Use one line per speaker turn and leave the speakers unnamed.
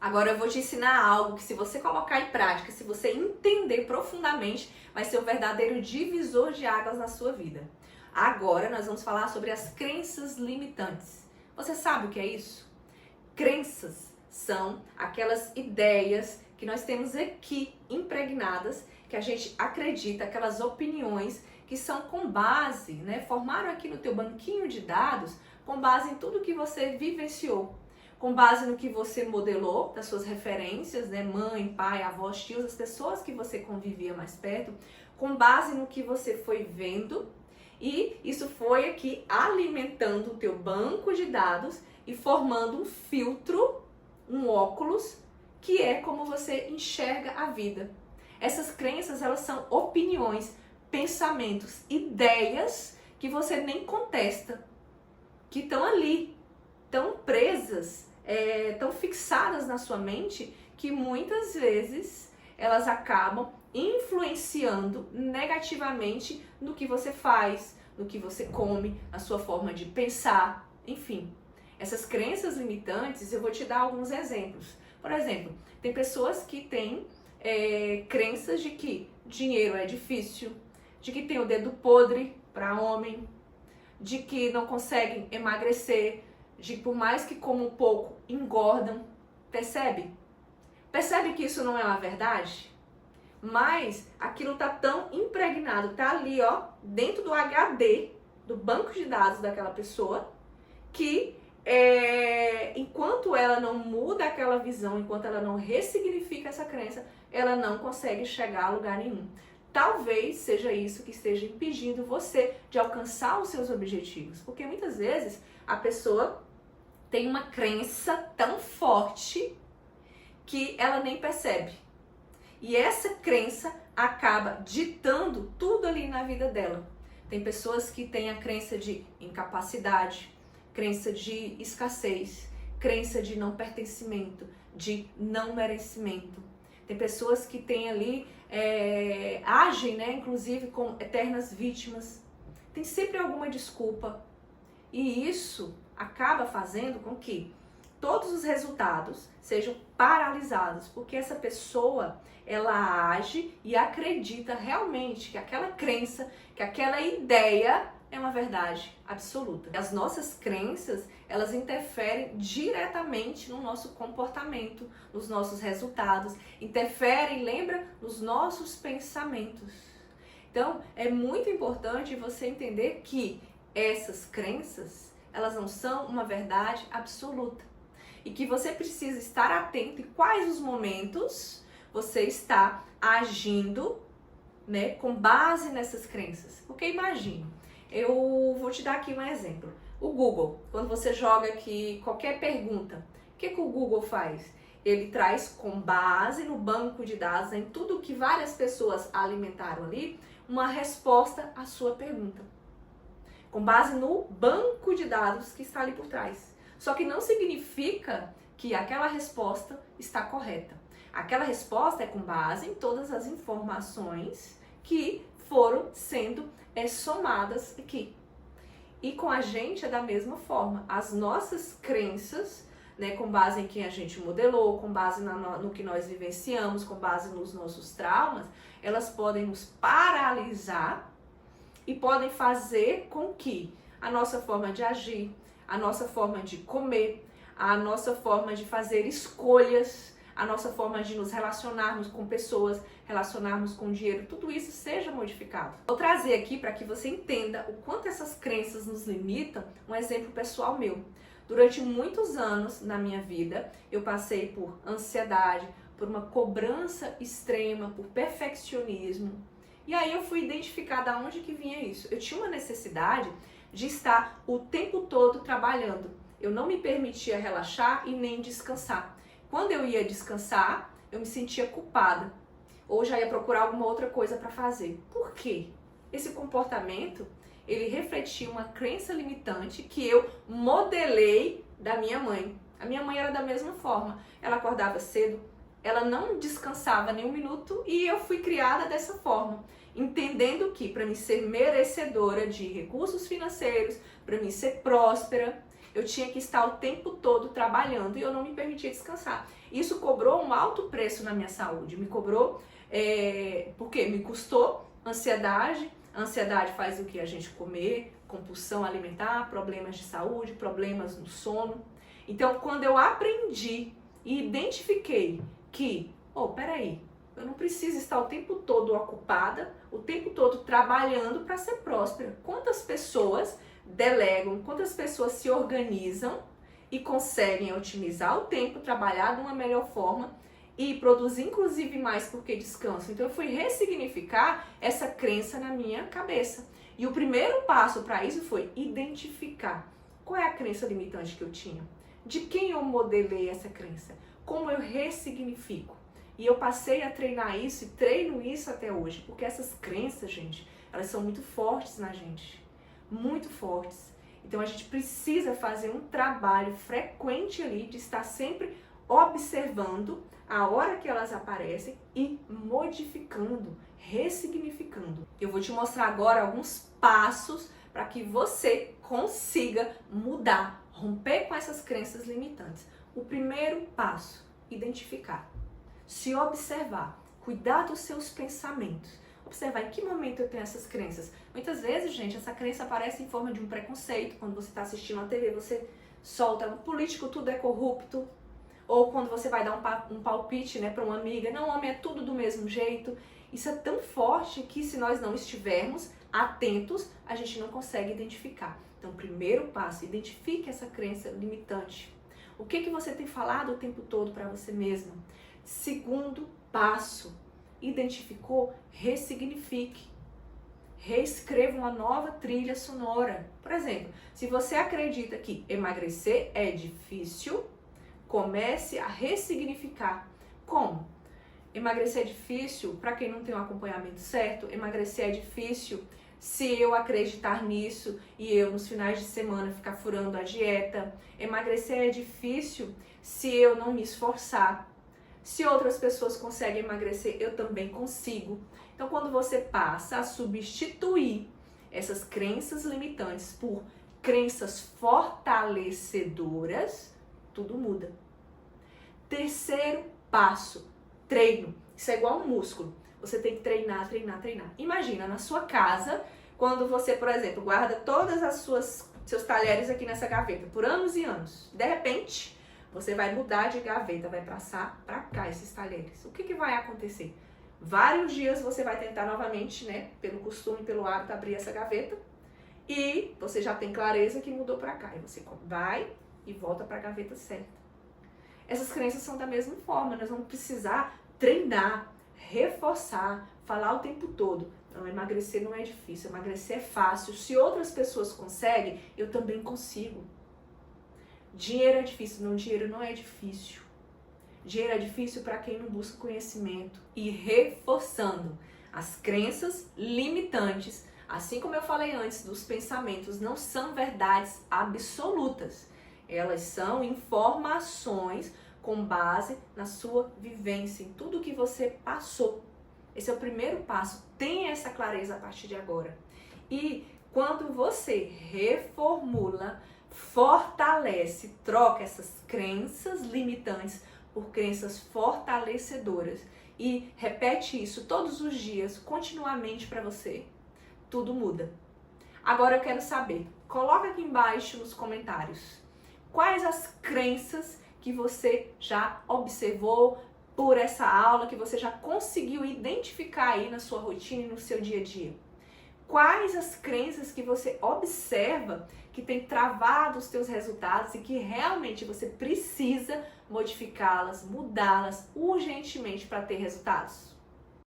Agora eu vou te ensinar algo que, se você colocar em prática, se você entender profundamente, vai ser um verdadeiro divisor de águas na sua vida. Agora nós vamos falar sobre as crenças limitantes. Você sabe o que é isso? Crenças são aquelas ideias que nós temos aqui impregnadas, que a gente acredita, aquelas opiniões que são com base, formaram aqui no teu banquinho de dados, com base em tudo que você vivenciou, com base no que você modelou, das suas referências, mãe, pai, avós, tios, as pessoas que você convivia mais perto, com base no que você foi vendo, e isso foi aqui alimentando o teu banco de dados e formando um filtro, um óculos, que é como você enxerga a vida. Essas crenças, elas são opiniões, pensamentos, ideias que você nem contesta, que estão ali, tão presas, tão fixadas na sua mente, que muitas vezes elas acabam influenciando negativamente no que você faz, no que você come, na sua forma de pensar, enfim. Essas crenças limitantes, eu vou te dar alguns exemplos. Por exemplo, tem pessoas que têm crenças de que dinheiro é difícil, de que tem o dedo podre para homem, de que não conseguem emagrecer, de que por mais que comam pouco, engordam. Percebe? Percebe que isso não é uma verdade? Mas aquilo tá tão impregnado, tá ali, ó, dentro do HD, do banco de dados daquela pessoa, que enquanto ela não muda aquela visão, enquanto ela não ressignifica essa crença, ela não consegue chegar a lugar nenhum. Talvez seja isso que esteja impedindo você de alcançar os seus objetivos, porque muitas vezes a pessoa tem uma crença tão forte que ela nem percebe. E essa crença acaba ditando tudo ali na vida dela. Tem pessoas que têm a crença de incapacidade, crença de escassez, crença de não pertencimento, de não merecimento. Tem pessoas que têm ali, agem, inclusive, como eternas vítimas. Tem sempre alguma desculpa. E isso acaba fazendo com que todos os resultados sejam paralisados, porque essa pessoa, ela age e acredita realmente que aquela crença, que aquela ideia é uma verdade absoluta. As nossas crenças, elas interferem diretamente no nosso comportamento, nos nossos resultados, interferem, lembra, nos nossos pensamentos. Então, é muito importante você entender que essas crenças, elas não são uma verdade absoluta. E que você precisa estar atento em quais os momentos você está agindo, com base nessas crenças. Porque imagine, eu vou te dar aqui um exemplo. O Google, quando você joga aqui qualquer pergunta, o que o Google faz? Ele traz, com base no banco de dados, em tudo que várias pessoas alimentaram ali, uma resposta à sua pergunta. Com base no banco de dados que está ali por trás. Só que não significa que aquela resposta está correta. Aquela resposta é com base em todas as informações que foram sendo somadas aqui. E com a gente é da mesma forma. As nossas crenças, com base em quem a gente modelou, com base no que nós vivenciamos, com base nos nossos traumas, elas podem nos paralisar e podem fazer com que a nossa forma de agir, a nossa forma de comer, a nossa forma de fazer escolhas, a nossa forma de nos relacionarmos com pessoas, relacionarmos com dinheiro, tudo isso seja modificado. Vou trazer aqui para que você entenda o quanto essas crenças nos limitam, um exemplo pessoal meu. Durante muitos anos na minha vida, eu passei por ansiedade, por uma cobrança extrema, por perfeccionismo. E aí eu fui identificar de onde que vinha isso. Eu tinha uma necessidade de estar o tempo todo trabalhando. Eu não me permitia relaxar e nem descansar. Quando eu ia descansar, eu me sentia culpada. Ou já ia procurar alguma outra coisa para fazer. Por quê? Esse comportamento, ele refletia uma crença limitante que eu modelei da minha mãe. A minha mãe era da mesma forma. Ela acordava cedo, ela não descansava nem um minuto e eu fui criada dessa forma. Entendendo que para mim ser merecedora de recursos financeiros, para mim ser próspera, eu tinha que estar o tempo todo trabalhando e eu não me permitia descansar. Isso cobrou um alto preço na minha saúde, me cobrou, porque me custou ansiedade. A ansiedade faz o que? A gente comer, compulsão alimentar, problemas de saúde, problemas no sono. Então, quando eu aprendi e identifiquei que, peraí, eu não preciso estar o tempo todo ocupada, o tempo todo trabalhando para ser próspera. Quantas pessoas delegam, quantas pessoas se organizam e conseguem otimizar o tempo, trabalhar de uma melhor forma e produzir inclusive mais porque descansam. Então eu fui ressignificar essa crença na minha cabeça. E o primeiro passo para isso foi identificar qual é a crença limitante que eu tinha, de quem eu modelei essa crença, como eu ressignifico. E eu passei a treinar isso e treino isso até hoje, porque essas crenças, gente, elas são muito fortes na gente, muito fortes. Então a gente precisa fazer um trabalho frequente ali de estar sempre observando a hora que elas aparecem e modificando, ressignificando. Eu vou te mostrar agora alguns passos para que você consiga mudar, romper com essas crenças limitantes. O primeiro passo, identificar. Se observar, cuidar dos seus pensamentos, observar em que momento eu tenho essas crenças. Muitas vezes, gente, essa crença aparece em forma de um preconceito. Quando você está assistindo a TV, você solta, o político tudo é corrupto. Ou quando você vai dar um palpite, né, para uma amiga, não, homem é tudo do mesmo jeito. Isso é tão forte que se nós não estivermos atentos, a gente não consegue identificar. Então, primeiro passo, identifique essa crença limitante. O que você tem falado o tempo todo para você mesma? Segundo passo, identificou, ressignifique. Reescreva uma nova trilha sonora. Por exemplo, se você acredita que emagrecer é difícil, comece a ressignificar. Como? Emagrecer é difícil para quem não tem um acompanhamento certo. Emagrecer é difícil se eu acreditar nisso e eu nos finais de semana ficar furando a dieta. Emagrecer é difícil se eu não me esforçar. Se outras pessoas conseguem emagrecer, eu também consigo. Então, quando você passa a substituir essas crenças limitantes por crenças fortalecedoras, tudo muda. Terceiro passo, treino. Isso é igual um músculo. Você tem que treinar, treinar, treinar. Imagina, na sua casa, quando você, por exemplo, guarda todas as seus talheres aqui nessa gaveta por anos e anos. De repente, você vai mudar de gaveta, vai passar para cá esses talheres. O que vai acontecer? Vários dias você vai tentar novamente, né, pelo costume, pelo hábito, abrir essa gaveta e você já tem clareza que mudou para cá. E você vai e volta para a gaveta certa. Essas crenças são da mesma forma, nós vamos precisar treinar, reforçar, falar o tempo todo. Não, emagrecer não é difícil, emagrecer é fácil. Se outras pessoas conseguem, eu também consigo. Dinheiro é difícil. Não, dinheiro não é difícil. Dinheiro é difícil para quem não busca conhecimento. E reforçando as crenças limitantes, assim como eu falei antes, dos pensamentos, não são verdades absolutas. Elas são informações com base na sua vivência, em tudo que você passou. Esse é o primeiro passo. Tenha essa clareza a partir de agora. E quando você reformula, fortalece, troca essas crenças limitantes por crenças fortalecedoras e repete isso todos os dias, continuamente para você, tudo muda. Agora eu quero saber, coloca aqui embaixo nos comentários, quais as crenças que você já observou por essa aula, que você já conseguiu identificar aí na sua rotina e no seu dia a dia? Quais as crenças que você observa que tem travado os teus resultados e que realmente você precisa modificá-las, mudá-las urgentemente para ter resultados?